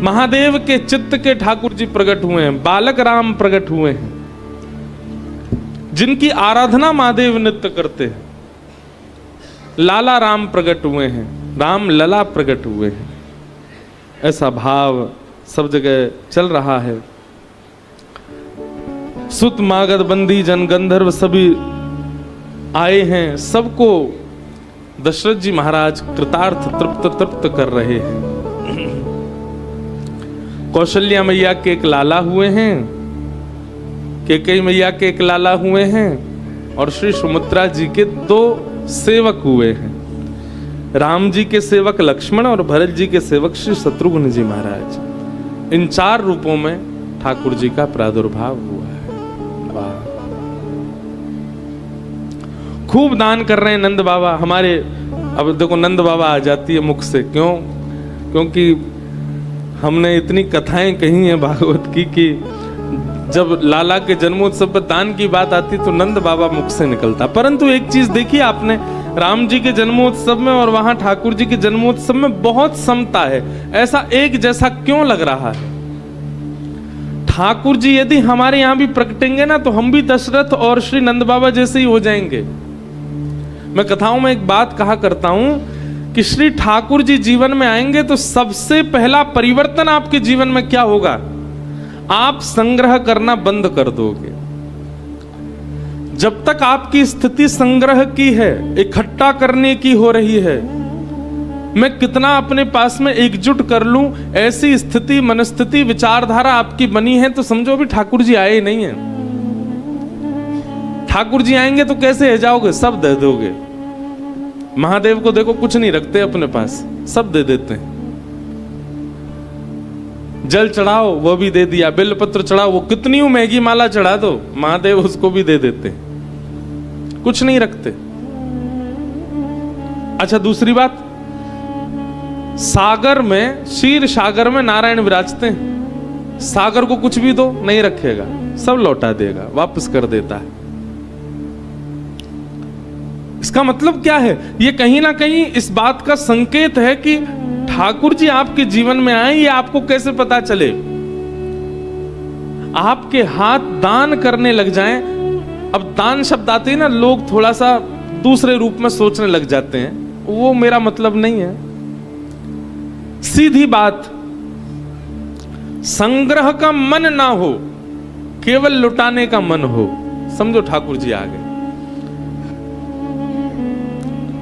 महादेव के चित्त के ठाकुर जी प्रकट हुए हैं, बालक राम प्रकट हुए हैं, जिनकी आराधना महादेव नित्य करते हैं। लाला राम प्रकट हुए हैं, राम लला प्रकट हुए हैं। ऐसा भाव सब जगह चल रहा है। सुत मागध बंदी जन गंधर्व सभी आए हैं, सबको दशरथ जी महाराज कृतार्थ तृप्त कर रहे हैं। कौशल्या मैया के एक लाला हुए हैं, कैकेयी मैया के एक लाला हुए हैं, और श्री सुमित्रा जी के 2 सेवक हुए हैं। राम जी के सेवक लक्ष्मण और भरत जी के सेवक श्री शत्रुघ्न जी महाराज। इन 4 रूपों में ठाकुर जी का प्रादुर्भाव हुआ है। वाह, खूब दान कर रहे हैं नंद बाबा हमारे। अब देखो नंद बाबा आ जाती है मुख से, क्यों? क्योंकि हमने इतनी कथाएं कही हैं भागवत की कि जब लाला के जन्मोत्सव पर दान की बात आती तो नंद बाबा मुख से निकलता। परंतु एक चीज देखी आपने, राम जी के जन्मोत्सव में और वहां ठाकुर जी के जन्मोत्सव में बहुत समता है। ऐसा एक जैसा क्यों लग रहा है? ठाकुर जी यदि हमारे यहां भी प्रकटेंगे ना तो हम भी दशरथ और श्री नंद बाबा जैसे ही हो जाएंगे। मैं कथाओं में एक बात कहा करता हूं कि श्री ठाकुर जी जीवन में आएंगे तो सबसे पहला परिवर्तन आपके जीवन में क्या होगा? आप संग्रह करना बंद कर दोगे। जब तक आपकी स्थिति संग्रह की है, इकट्ठा करने की हो रही है, मैं कितना अपने पास में एकजुट कर लूं, ऐसी स्थिति मनस्थिति विचारधारा आपकी बनी है तो समझो अभी ठाकुर जी आए नहीं है। ठाकुर जी आएंगे तो कैसे है जाओगे? सब दे दोगे। महादेव को देखो कुछ नहीं रखते अपने पास, सब दे देते हैं। जल चढ़ाओ वो भी दे दिया, बेलपत्र चढ़ाओ, वो कितनी महंगी माला चढ़ा दो महादेव उसको भी दे देते हैं, कुछ नहीं रखते। अच्छा दूसरी बात, सागर में, क्षीर सागर में नारायण विराजते हैं। सागर को कुछ भी दो नहीं रखेगा, सब लौटा देगा, वापस कर देता है। इसका मतलब क्या है? ये कहीं ना कहीं इस बात का संकेत है कि ठाकुर जी आपके जीवन में आए। ये आपको कैसे पता चले? आपके हाथ दान करने लग जाएं। अब दान शब्द आते ही ना लोग थोड़ा सा दूसरे रूप में सोचने लग जाते हैं, वो मेरा मतलब नहीं है। सीधी बात, संग्रह का मन ना हो, केवल लुटाने का मन हो, समझो ठाकुर जी आ गए।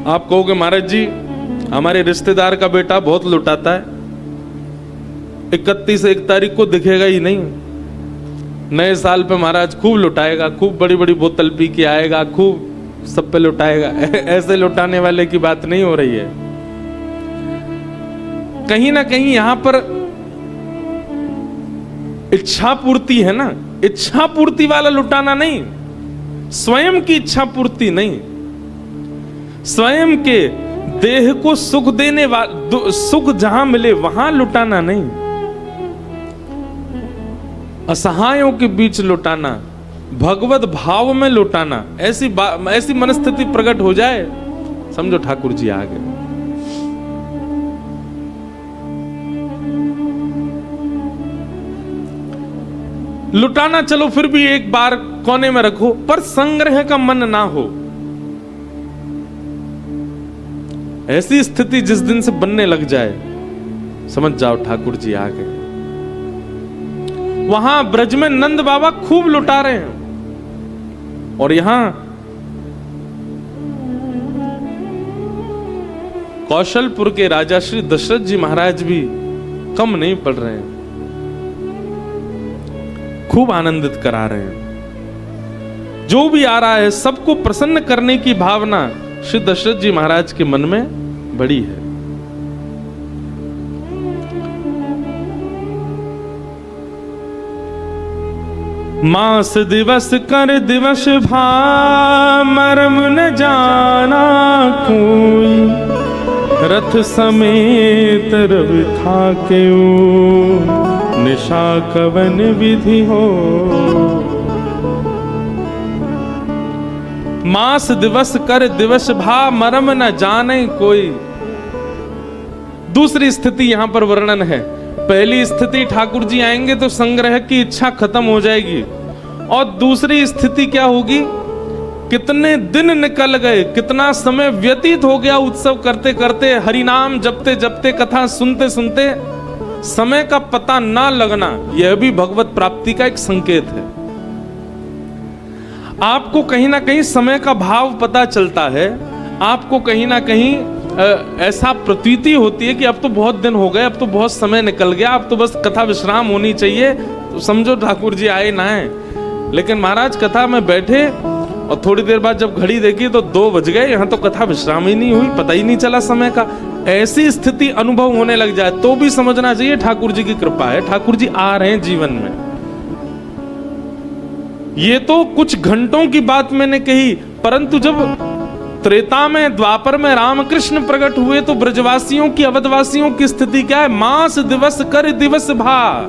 आप कहोगे महाराज जी हमारे रिश्तेदार का बेटा बहुत लुटाता है, 31 तारीख को दिखेगा ही नहीं, नए साल पे महाराज खूब लुटाएगा, खूब बड़ी बड़ी बोतल पी के आएगा, खूब सब पे लुटाएगा। ऐसे लुटाने वाले की बात नहीं हो रही है। कहीं ना कहीं यहां पर इच्छा पूर्ति है ना, इच्छा पूर्ति वाला लुटाना नहीं, स्वयं की इच्छा पूर्ति नहीं, स्वयं के देह को सुख देने वाला, सुख जहां मिले वहां लुटाना नहीं, असहायों के बीच लुटाना, भगवत भाव में लुटाना। ऐसी मनस्थिति प्रकट हो जाए, समझो ठाकुर जी आ गए। लुटाना चलो फिर भी एक बार कोने में रखो, पर संग्रह का मन ना हो। ऐसी स्थिति जिस दिन से बनने लग जाए, समझ जाओ ठाकुर जी आ गए। वहां ब्रज में नंद बाबा खूब लुटा रहे हैं, और यहां कौशलपुर के राजा श्री दशरथ जी महाराज भी कम नहीं पड़ रहे हैं, खूब आनंदित करा रहे हैं। जो भी आ रहा है सबको प्रसन्न करने की भावना श्री दशरथ जी महाराज के मन में बड़ी है। मास दिवस कर दिवस भा मर्म न जाना कोई, रथ समेत रवि था क्यों निशा कवन विधि हो। मास दिवस कर दिवस भा मरम न जाने कोई। दूसरी स्थिति यहां पर वर्णन है, पहली स्थिति ठाकुर जी आएंगे तो संग्रह की इच्छा खत्म हो जाएगी, और दूसरी स्थिति क्या होगी, कितने दिन निकल गए, कितना समय व्यतीत हो गया उत्सव करते करते, हरिनाम जपते जपते, कथा सुनते सुनते, समय का पता ना लगना, यह भी भगवत प्राप्ति का एक संकेत है। आपको कहीं ना कहीं समय का भाव पता चलता है, आपको कहीं ना कहीं ऐसा प्रतीति होती है कि अब तो बहुत दिन हो गए, अब तो बहुत समय निकल गया, अब तो बस कथा विश्राम होनी चाहिए, तो समझो ठाकुर जी आए ना आए। लेकिन महाराज कथा में बैठे और थोड़ी देर बाद जब घड़ी देखी तो 2 बज गए, यहां तो कथा विश्राम ही नहीं हुई, पता ही नहीं चला समय का। ऐसी स्थिति अनुभव होने लग जाए तो भी समझना चाहिए ठाकुर जी की कृपा है, ठाकुर जी आ रहे हैं जीवन में। ये तो कुछ घंटों की बात मैंने कही, परंतु जब त्रेता में, द्वापर में रामकृष्ण प्रकट हुए तो ब्रजवासियों की, अवधवासियों की स्थिति क्या है, मास दिवस कर दिवस भा,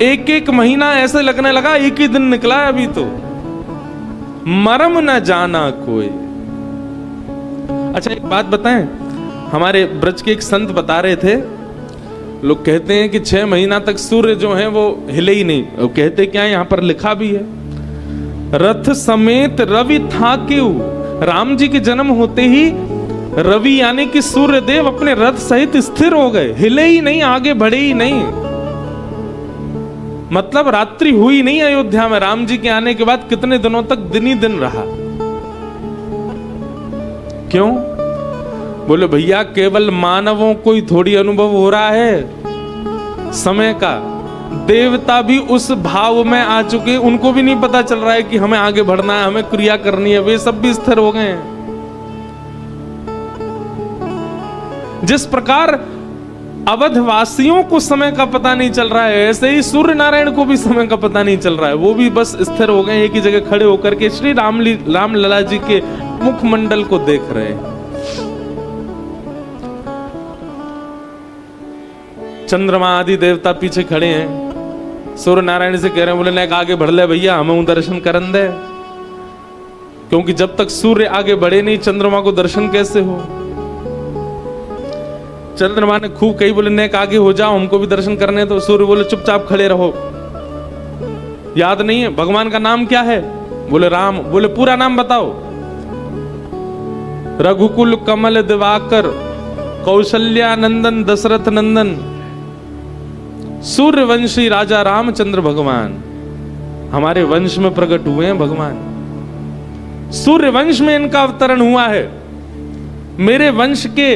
एक एक महीना ऐसे लगने लगा एक ही दिन निकला है अभी तो, मरम न जाना कोई। अच्छा एक बात बताएं, हमारे ब्रज के एक संत बता रहे थे, लोग कहते हैं कि 6 महीना तक सूर्य जो है वो हिले ही नहीं, वो कहते क्या है, यहां पर लिखा भी है, रथ समेत रवि था क्यों, राम जी के जन्म होते ही रवि यानी कि सूर्य देव अपने रथ सहित स्थिर हो गए, हिले ही नहीं, आगे बढ़े ही नहीं। मतलब रात्रि हुई नहीं अयोध्या में, राम जी के आने के बाद कितने दिनों तक दिन ही दिन रहा। क्यों? बोले भैया केवल मानवों को ही थोड़ी अनुभव हो रहा है समय का, देवता भी उस भाव में आ चुके, उनको भी नहीं पता चल रहा है कि हमें आगे बढ़ना है, हमें क्रिया करनी है, वे सब भी स्थिर हो गए हैं। जिस प्रकार अवधवासियों को समय का पता नहीं चल रहा है, ऐसे ही सूर्य नारायण को भी समय का पता नहीं चल रहा है, वो भी बस स्थिर हो गए, एक ही जगह खड़े होकर के श्री राम लला जी के मुखमंडल को देख रहे हैं। चंद्रमा आदि देवता पीछे खड़े हैं, सूर्य नारायण से कह रहे हैं, बोले नेक आगे बढ़ ले भैया, हमें दर्शन करन दे, क्योंकि जब तक सूर्य आगे बढ़े नहीं चंद्रमा को दर्शन कैसे हो। चंद्रमा ने खूब कही, बोले नेक आगे हो जाओ, हमको भी दर्शन करने दो। सूर्य बोले चुपचाप खड़े रहो, याद नहीं है भगवान का नाम क्या है, बोले राम। बोले पूरा नाम बताओ, रघुकुल कमल दिवाकर कौशल्या नंदन दशरथ नंदन सूर्यवंशी राजा रामचंद्र भगवान हमारे वंश में प्रकट हुए हैं। भगवान सूर्य वंश में इनका अवतरण हुआ है। मेरे वंश के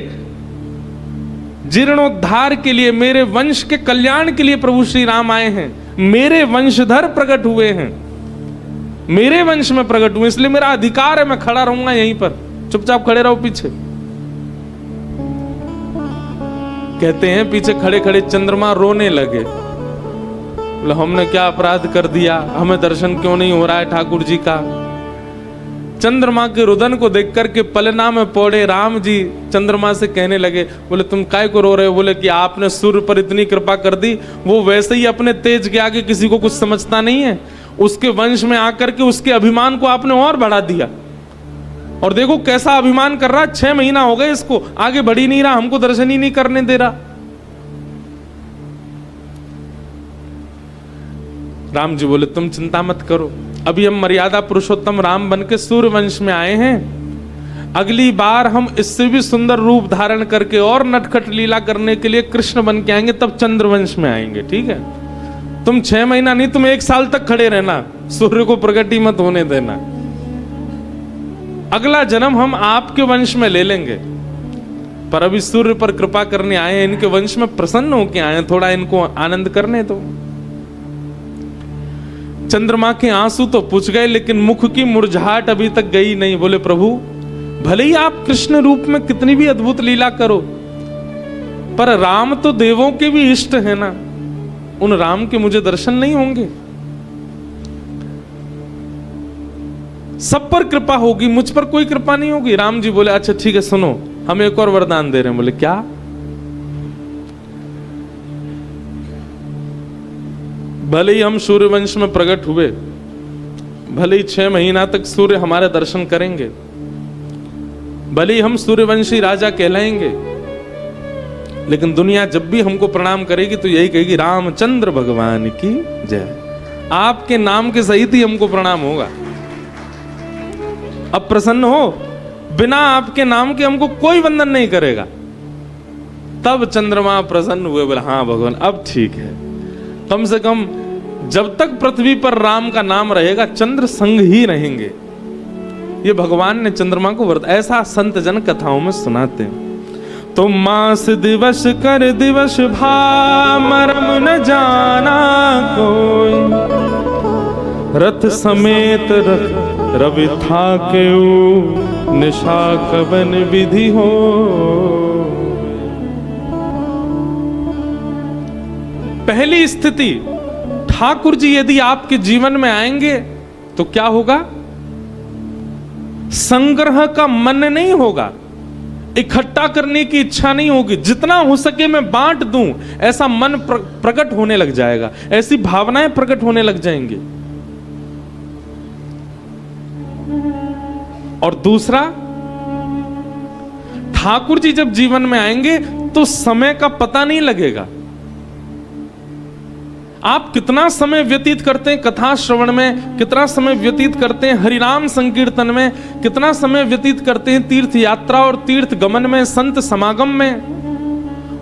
जीर्णोद्धार के लिए, मेरे वंश के कल्याण के लिए प्रभु श्री राम आए हैं। मेरे वंशधर प्रकट हुए हैं, मेरे वंश में प्रकट हुए, इसलिए मेरा अधिकार है, मैं खड़ा रहूंगा यहीं पर, चुपचाप खड़े रहो पीछे। कहते हैं पीछे खड़े खड़े चंद्रमा रोने लगे, बोले हमने क्या अपराध कर दिया, हमें दर्शन क्यों नहीं हो रहा है ठाकुर जी का। चंद्रमा के रुदन को देख करके पलना में पौड़े राम जी चंद्रमा से कहने लगे, बोले तुम काय को रो रहे हो। बोले कि आपने सूर्य पर इतनी कृपा कर दी, वो वैसे ही अपने तेज के आगे किसी को कुछ समझता नहीं है, उसके वंश में आकर के उसके अभिमान को आपने और बढ़ा दिया, और देखो कैसा अभिमान कर रहा, 6 महीना हो गए इसको, आगे बढ़ ही नहीं रहा, हमको दर्शन ही नहीं करने दे रहा। राम जी बोले तुम चिंता मत करो, अभी हम मर्यादा पुरुषोत्तम राम बन के सूर्य वंश में आए हैं, अगली बार हम इससे भी सुंदर रूप धारण करके और नटखट लीला करने के लिए कृष्ण बन के आएंगे, तब चंद्रवंश में आएंगे, ठीक है। तुम 6 महीना नहीं, तुम 1 साल तक खड़े रहना, सूर्य को प्रकट ही मत होने देना। अगला जन्म हम आपके वंश में ले लेंगे, पर अभी सूर्य पर कृपा करने आए हैं, इनके वंश में प्रसन्न होके आए हैं, थोड़ा इनको आनंद करने दो। चंद्रमा के आंसू तो पुछ गए, लेकिन मुख की मुरझाहट अभी तक गई नहीं। बोले प्रभु भले ही आप कृष्ण रूप में कितनी भी अद्भुत लीला करो, पर राम तो देवों के भी इष्ट है ना, उन राम के मुझे दर्शन नहीं होंगे। सब पर कृपा होगी, मुझ पर कोई कृपा नहीं होगी। राम जी बोले अच्छा ठीक है, सुनो हम एक और वरदान दे रहे हैं। बोले क्या? भले ही हम सूर्यवंश में प्रकट हुए, भले ही 6 महीना तक सूर्य हमारे दर्शन करेंगे, भले ही हम सूर्यवंशी राजा कहलाएंगे, लेकिन दुनिया जब भी हमको प्रणाम करेगी तो यही कहेगी रामचंद्र भगवान की जय। आपके नाम के सहित ही हमको प्रणाम होगा। अब प्रसन्न हो, बिना आपके नाम के हमको कोई वंदन नहीं करेगा। तब चंद्रमा प्रसन्न हुए, बोले हाँ भगवान अब ठीक है, कम से कम जब तक पृथ्वी पर राम का नाम रहेगा चंद्र संग ही रहेंगे। ये भगवान ने चंद्रमा को व्रत, ऐसा संत जन कथाओं में सुनाते हैं। तो मास दिवस कर दिवस भा मरम न जाना कोई, रथ समेत रवि था के निशा कवन विधि हो। पहली स्थिति, ठाकुर जी यदि आपके जीवन में आएंगे तो क्या होगा? संग्रह का मन नहीं होगा, इकट्ठा करने की इच्छा नहीं होगी, जितना हो सके मैं बांट दूं, ऐसा मन प्रकट होने लग जाएगा, ऐसी भावनाएं प्रकट होने लग जाएंगी। और दूसरा, ठाकुर जी जब जीवन में आएंगे तो समय का पता नहीं लगेगा। आप कितना समय व्यतीत करते हैं कथा श्रवण में, कितना समय व्यतीत करते हैं हरिनाम संकीर्तन में, कितना समय व्यतीत करते हैं तीर्थ यात्रा और तीर्थ गमन में, संत समागम में,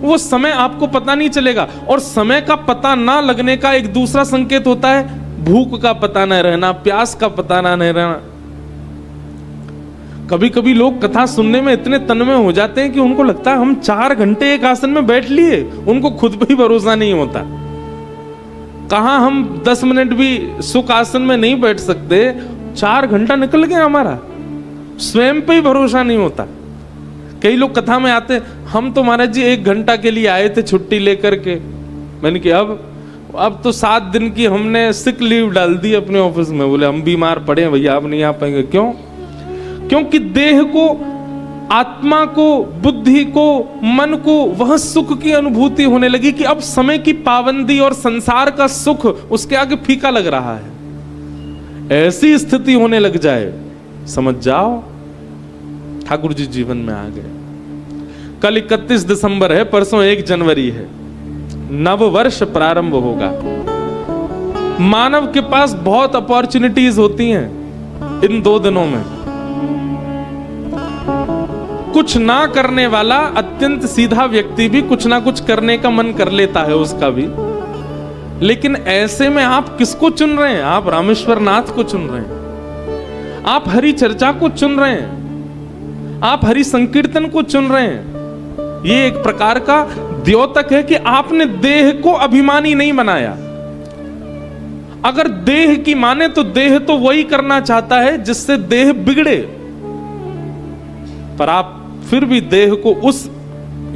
वो समय आपको पता नहीं चलेगा। और समय का पता ना लगने का एक दूसरा संकेत होता है भूख का पता न रहना, प्यास का पता ना नहीं रहना। कभी कभी लोग कथा सुनने में इतने तन्मय हो जाते हैं कि उनको लगता है हम 4 घंटे एक आसन में बैठ लिए, उनको खुद पे ही भरोसा नहीं होता। कहां हम 10 मिनट भी सुख आसन में नहीं बैठ सकते, 4 घंटा निकल गया हमारा, स्वयं पे ही भरोसा नहीं होता। कई लोग कथा में आते, हम तो महाराज जी 1 घंटा के लिए आए थे छुट्टी लेकर के। मैंने कहा अब तो 7 दिन की हमने सिक लीव डाल दी अपने ऑफिस में। बोले हम बीमार पड़े भैया, अब नहीं आ पाएंगे। क्यों? क्योंकि देह को, आत्मा को, बुद्धि को, मन को वह सुख की अनुभूति होने लगी कि अब समय की पाबंदी और संसार का सुख उसके आगे फीका लग रहा है। ऐसी स्थिति होने लग जाए, समझ जाओ ठाकुर जी जीवन में आ गए। कल 31 दिसंबर है, परसों 1 जनवरी है, नव वर्ष प्रारंभ होगा। मानव के पास बहुत अपॉर्चुनिटीज होती हैं इन 2 दिनों में। कुछ ना करने वाला अत्यंत सीधा व्यक्ति भी कुछ ना कुछ करने का मन कर लेता है उसका भी। लेकिन ऐसे में आप किसको चुन रहे हैं? आप रामेश्वर नाथ को चुन रहे हैं, आप हरि चर्चा को चुन रहे हैं, आप हरि संकीर्तन को चुन रहे हैं। ये एक प्रकार का द्योतक है कि आपने देह को अभिमानी नहीं बनाया। अगर देह की माने तो देह तो वही करना चाहता है जिससे देह बिगड़े, पर आप फिर भी देह को उस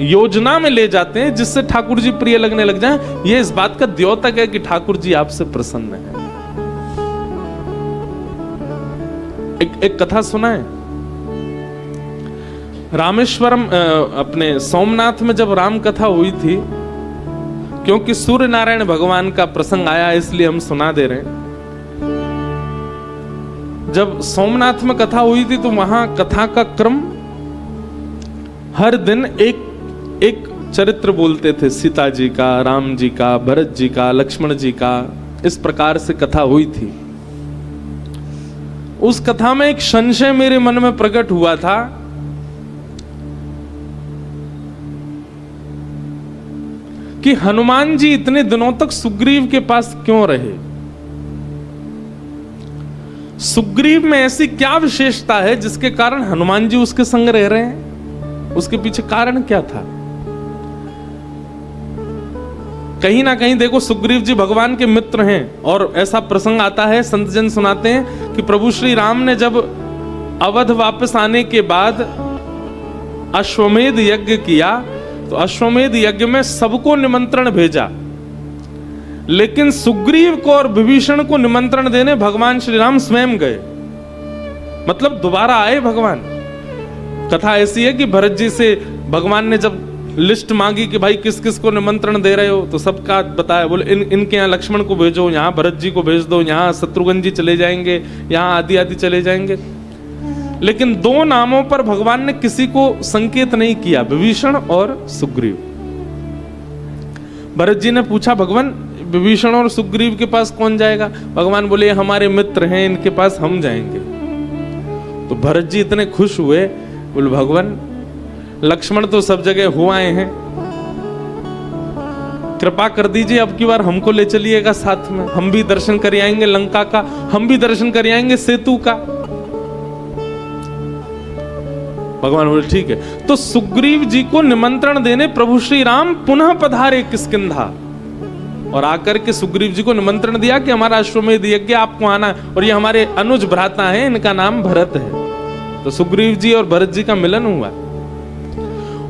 योजना में ले जाते हैं जिससे ठाकुर जी प्रिय लगने लग जाएं। यह इस बात का द्योतक है कि ठाकुर जी आपसे प्रसन्न है। एक कथा सुना है, रामेश्वरम अपने सोमनाथ में जब राम कथा हुई थी, क्योंकि सूर्य नारायण भगवान का प्रसंग आया इसलिए हम सुना दे रहे हैं। जब सोमनाथ में कथा हुई थी तो वहां कथा का क्रम हर दिन एक चरित्र बोलते थे, सीता जी का, राम जी का, भरत जी का, लक्ष्मण जी का, इस प्रकार से कथा हुई थी। उस कथा में एक संशय मेरे मन में प्रकट हुआ था कि हनुमान जी इतने दिनों तक सुग्रीव के पास क्यों रहे? सुग्रीव में ऐसी क्या विशेषता है जिसके कारण हनुमान जी उसके संग रह रहे हैं? उसके पीछे कारण क्या था? कहीं ना कहीं देखो, सुग्रीव जी भगवान के मित्र हैं और ऐसा प्रसंग आता है, संत जन सुनाते हैं कि प्रभु श्री राम ने जब अवध वापस आने के बाद अश्वमेध यज्ञ किया तो अश्वमेध यज्ञ में सबको निमंत्रण भेजा, लेकिन सुग्रीव को और विभीषण को निमंत्रण देने भगवान श्री राम स्वयं गए। मतलब दोबारा आए भगवान। कथा ऐसी है कि भरत जी से भगवान ने जब लिस्ट मांगी कि भाई किस किस को निमंत्रण दे रहे हो, तो सबका बताया। बोले इनके यहाँ लक्ष्मण को भेजो, यहाँ भरत जी को भेज दो, यहाँ शत्रुघ्न जी चले जाएंगे, यहाँ आदि आदि चले जाएंगे। लेकिन 2 नामों पर भगवान ने किसी को संकेत नहीं किया, विभीषण और सुग्रीव। भरत जी ने पूछा, भगवान विभीषण और सुग्रीव के पास कौन जाएगा? भगवान बोले हमारे मित्र हैं, इनके पास हम जाएंगे। तो भरत जी इतने खुश हुए, बोले भगवान लक्ष्मण तो सब जगह हो आए हैं, कृपा कर दीजिए अब की बार हमको ले चलिएगा साथ में, हम भी दर्शन कर आएंगे लंका का, हम भी दर्शन कर आएंगे सेतु का। भगवान बोले ठीक है। तो सुग्रीव जी को निमंत्रण देने प्रभु श्री राम पुनः पधारे किष्किंधा, और आकर के सुग्रीव जी को निमंत्रण दिया कि हमारा अश्वमेध यज्ञ आपको आना है, और ये हमारे अनुज भ्राता हैं, इनका नाम भरत है। तो सुग्रीव जी और भरत जी का मिलन हुआ।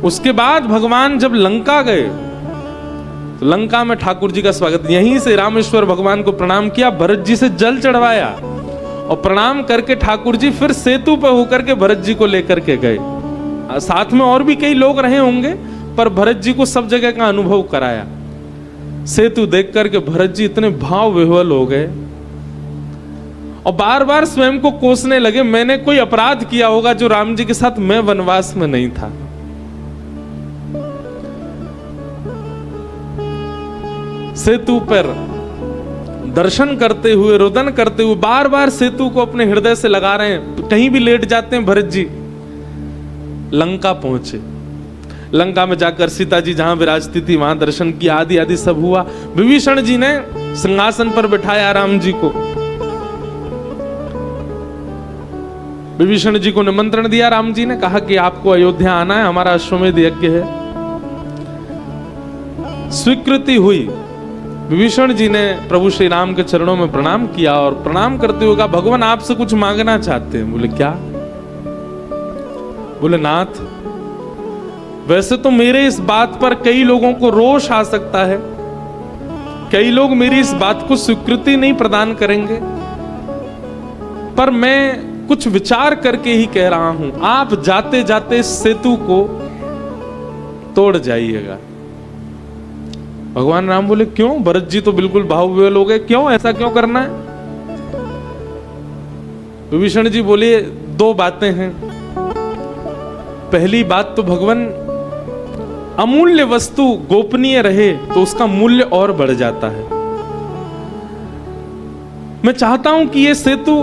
उसके बाद भगवान जब लंका गए तो लंका में ठाकुर जी का स्वागत, यहीं से रामेश्वर भगवान को प्रणाम किया, भरत जी से जल चढ़वाया, और प्रणाम करके ठाकुर जी फिर सेतु पर होकर के भरत जी को लेकर के गए। साथ में और भी कई लोग रहे होंगे, पर भरत जी को सब जगह का अनुभव कराया। सेतु देख करके भरत जी इतने भाव विह्वल हो गए, और बार बार स्वयं को कोसने लगे, मैंने कोई अपराध किया होगा जो राम जी के साथ मैं वनवास में नहीं था। सेतु पर दर्शन करते हुए, रुदन करते हुए, बार बार सेतु को अपने हृदय से लगा रहे हैं, कहीं भी लेट जाते हैं भरत जी। लंका पहुंचे, लंका में जाकर सीता जी जहां विराजती थी वहां दर्शन किया, आदि आदि सब हुआ। विभीषण जी ने सिंहासन पर बिठाया राम जी को, विभीषण जी को निमंत्रण दिया राम जी ने, कहा कि आपको अयोध्या आना है, हमारा अश्वमेध यज्ञ है। स्वीकृति हुई। विभीषण जी ने प्रभु श्री राम के चरणों में प्रणाम किया, और प्रणाम करते हुए कहा, भगवान आपसे कुछ मांगना चाहते हैं। बोले क्या? बोले नाथ, वैसे तो मेरे इस बात पर कई लोगों को रोष आ सकता है, कई लोग मेरी इस बात को स्वीकृति नहीं प्रदान करेंगे, पर मैं कुछ विचार करके ही कह रहा हूं, आप जाते जाते सेतु को तोड़ जाइएगा। भगवान राम बोले क्यों? भरत जी तो बिल्कुल भाव विह्वल हो गए, क्यों, ऐसा क्यों करना है? विभीषण जी बोले दो बातें हैं। पहली बात तो भगवान, अमूल्य वस्तु गोपनीय रहे तो उसका मूल्य और बढ़ जाता है। मैं चाहता हूं कि यह सेतु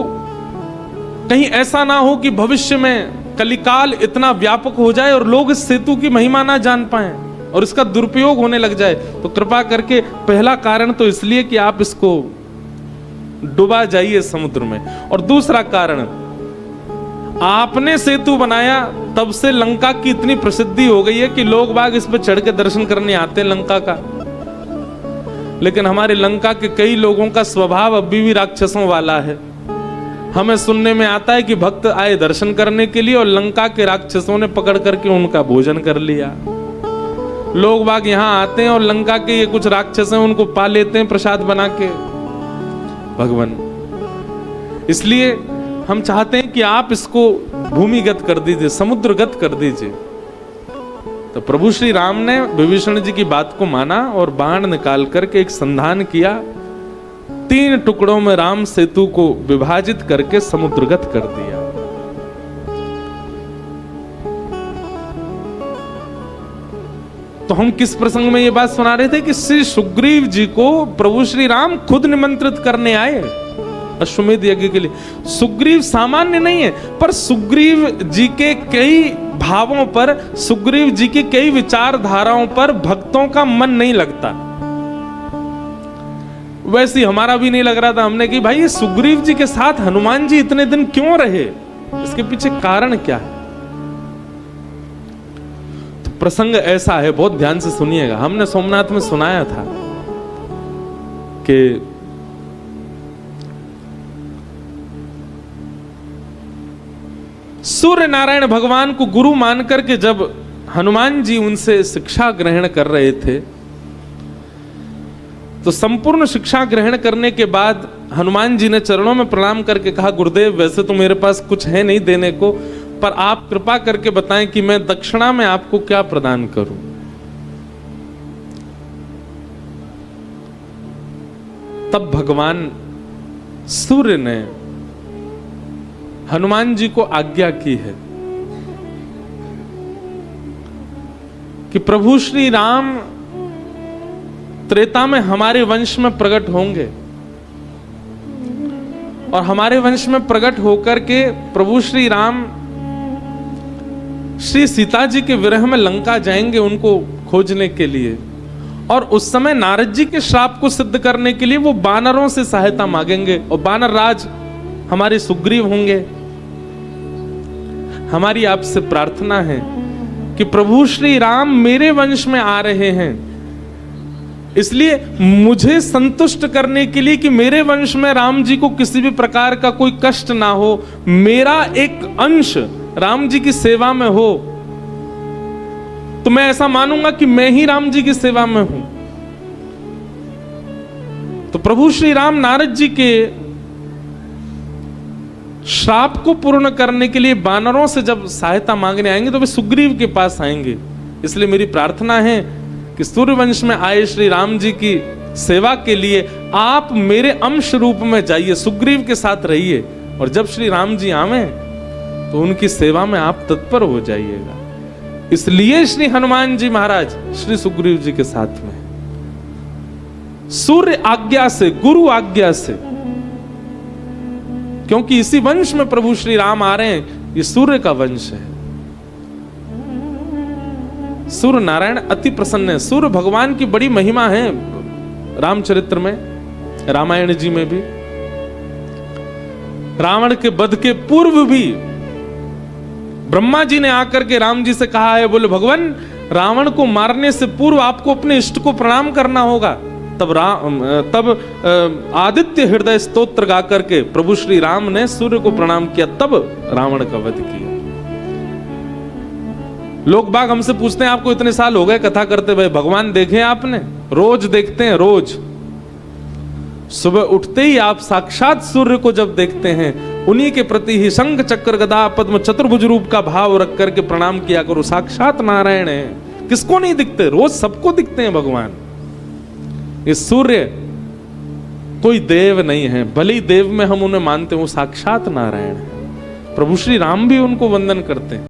कहीं ऐसा ना हो कि भविष्य में कलिकाल इतना व्यापक हो जाए और लोग इस सेतु की महिमा ना जान पाएं और इसका दुरुपयोग होने लग जाए। तो कृपा करके, पहला कारण तो इसलिए कि आप इसको डुबा जाइए समुद्र में, और दूसरा कारण, आपने सेतु बनाया तब से लंका की इतनी प्रसिद्धि हो गई है कि लोग बाग इस पे चढ़ के दर्शन करने आते हैं लंका का। लेकिन हमारे लंका के कई लोगों का स्वभाव अभी भी राक्षसों वाला है। हमें सुनने में आता है कि भक्त आए दर्शन करने के लिए और लंका के राक्षसों ने पकड़ करके उनका भोजन कर लिया। लोग बाग यहां आते हैं और लंका के ये कुछ राक्षस हैं, उनको पा लेते हैं प्रसाद बना के। भगवान, इसलिए हम चाहते हैं कि आप इसको भूमिगत कर दीजिए, समुद्रगत कर दीजिए। तो प्रभु श्री राम ने विभीषण जी की बात को माना और बाण निकाल करके एक संधान किया, 3 टुकड़ों में राम सेतु को विभाजित करके समुद्रगत कर दिया। तो हम किस प्रसंग में ये बात सुना रहे थे कि श्री सुग्रीव जी को प्रभु श्री राम खुद निमंत्रित करने आए अश्वमेध यज्ञ के लिए। सुग्रीव सामान्य नहीं है, पर सुग्रीव जी के कई भावों पर, सुग्रीव जी की कई विचारधाराओं पर भक्तों का मन नहीं लगता। वैसे हमारा भी नहीं लग रहा था। हमने कि भाई ये सुग्रीव जी के साथ हनुमान जी इतने दिन क्यों रहे, इसके पीछे कारण क्या है? तो प्रसंग ऐसा है, बहुत ध्यान से सुनिएगा। हमने सोमनाथ में सुनाया था कि सूर्य नारायण भगवान को गुरु मानकर के जब हनुमान जी उनसे शिक्षा ग्रहण कर रहे थे, तो संपूर्ण शिक्षा ग्रहण करने के बाद हनुमान जी ने चरणों में प्रणाम करके कहा, गुरुदेव वैसे तो मेरे पास कुछ है नहीं देने को, पर आप कृपा करके बताएं कि मैं दक्षिणा में आपको क्या प्रदान करूं। तब भगवान सूर्य ने हनुमान जी को आज्ञा की है कि प्रभु श्री राम त्रेता में हमारे वंश में प्रकट होंगे और हमारे वंश में प्रकट होकर के प्रभु श्री राम श्री सीता जी के विरह में लंका जाएंगे उनको खोजने के लिए। और उस समय नारद जी के श्राप को सिद्ध करने के लिए वो बानरों से सहायता मांगेंगे और बानर राज हमारे सुग्रीव होंगे। हमारी आपसे प्रार्थना है कि प्रभु श्री राम मेरे वंश में आ रहे हैं, इसलिए मुझे संतुष्ट करने के लिए कि मेरे वंश में राम जी को किसी भी प्रकार का कोई कष्ट ना हो, मेरा एक अंश राम जी की सेवा में हो, तो मैं ऐसा मानूंगा कि मैं ही राम जी की सेवा में हूं। तो प्रभु श्री राम नारद जी के श्राप को पूर्ण करने के लिए बानरों से जब सहायता मांगने आएंगे तो वे सुग्रीव के पास आएंगे। इसलिए मेरी प्रार्थना है कि सूर्यवंश में आए श्री राम जी की सेवा के लिए आप मेरे अंश रूप में जाइए, सुग्रीव के साथ रहिए, और जब श्री राम जी आवे तो उनकी सेवा में आप तत्पर हो जाइएगा। इसलिए श्री हनुमान जी महाराज श्री सुग्रीव जी के साथ में सूर्य आज्ञा से, गुरु आज्ञा से, क्योंकि इसी वंश में प्रभु श्री राम आ रहे हैं, ये सूर्य का वंश है। सूर्य नारायण अति प्रसन्न है। सूर्य भगवान की बड़ी महिमा है रामचरित्र में, रामायण जी में भी। रावण के वध के पूर्व भी ब्रह्मा जी ने आकर के राम जी से कहा है, बोले भगवान रावण को मारने से पूर्व आपको अपने इष्ट को प्रणाम करना होगा। तब आदित्य हृदय स्तोत्र गा करके प्रभु श्री राम ने सूर्य को प्रणाम किया, तब रावण का वध किया। लोग बाग हमसे पूछते हैं आपको इतने साल हो गए कथा करते भाई, भगवान देखे आपने? रोज देखते हैं, रोज सुबह उठते ही आप साक्षात सूर्य को जब देखते हैं, उन्हीं के प्रति ही शंख चक्र गदा पद्म चतुर्भुज रूप का भाव रख करके प्रणाम किया करो। साक्षात नारायण है, किसको नहीं दिखते? रोज सबको दिखते हैं भगवान। ये सूर्य कोई देव नहीं है, भले ही देव में हम उन्हें मानते हैं, वो साक्षात नारायण है। प्रभु श्री राम भी उनको वंदन करते हैं।